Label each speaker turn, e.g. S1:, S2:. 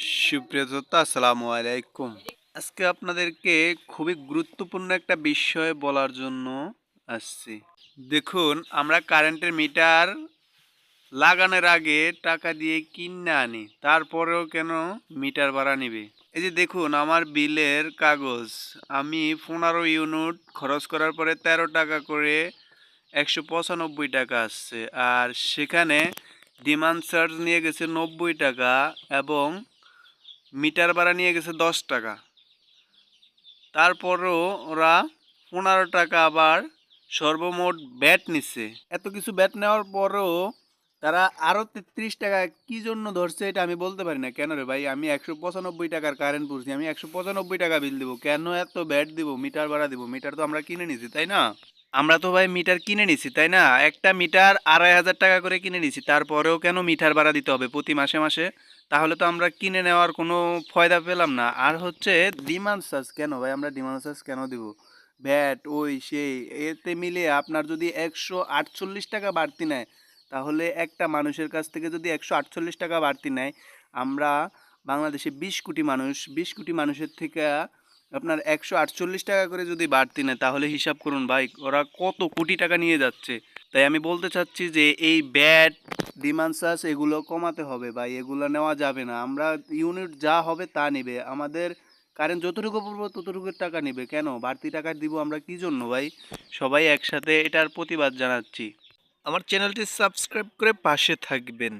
S1: সুপ্রিয় শ্রোতা, আসসালামু আলাইকুম। আজকে আপনাদেরকে খুবই গুরুত্বপূর্ণ একটা বিষয় বলার জন্য আসছি। দেখুন, আমরা কারেন্টের মিটার লাগানোর আগে টাকা দিয়ে কিনে আনি। তারপরেও কেন মিটার ভাড়া নিবে? এই যে দেখুন, আমার বিলের কাগজ। আমি ১৫ ইউনিট খরচ করার পরে ৳১৩ করে ৳১৯৫ আসছে। আর সেখানে ডিমান্ড চার্জ নিয়ে গেছে ৳৯০ এবং মিটার ভাড়া নিয়ে গেছে ৳১০। তারপরও ওরা ৳১৫ আবার সর্বমোট ভ্যাট নিচ্ছে। এত কিছু ভ্যাট নেওয়ার পরেও তারা আরও ৳৩৩ কি জন্য ধরছে এটা আমি বলতে পারি না। কেন রে ভাই? আমি ৳১৯৫ কারেন্ট পুড়ছি। আমি ৳১৯৫ বিল দিব। কেন এত ভ্যাট দিব? মিটার ভাড়া দিব। মিটার তো আমরা কিনে নিছি, তাই না? আমরা তো ভাই মিটার কিনে নিছি, তাই না? একটা মিটার ৳২৫০০ করে কিনে নিছি। তারপরেও কেন মিটার ভাড়া দিতে হবে প্রতি মাসে, মাসে? তাহলে তো আমরা কিনে নেওয়ার কোনো ফায়দা পেলাম না। আর হচ্ছে ডিমান্ড চার্জ কেন ভাই? আমরা ডিমান্ড চার্জ কেন দিব? ভ্যাট ওই সেই এতে মিলিয়ে আপনার যদি ৳১৪৮ বাড়তি নেয়, তাহলে একটা মানুষের কাছ থেকে যদি ৳১৪৮ বাড়তি নেয়, আমরা বাংলাদেশে ২০ কোটি মানুষ, ২০ কোটি মানুষের থেকে আপনার ৳১৪৮ করে যদি বাড়তি নেয়, তাহলে হিসাব করুন ভাই, ওরা কত কোটি টাকা নিয়ে যাচ্ছে। তাই আমি বলতে চাচ্ছি যে এই ভ্যাট, ডিমান্ড চার্জ এগুলো কমাতে হবে ভাই, এগুলো নেওয়া যাবে না। আমরা ইউনিট যা হবে তা নিবে। আমাদের কারেন্ট যতটুকু পড়বো ততটুকু টাকা নিবে। কেন বাড়তি টাকা দিব আমরা কি জন্য ভাই? সবাই একসাথে এটার প্রতিবাদ জানাচ্ছি। আমার চ্যানেলটি সাবস্ক্রাইব করে পাশে থাকবেন।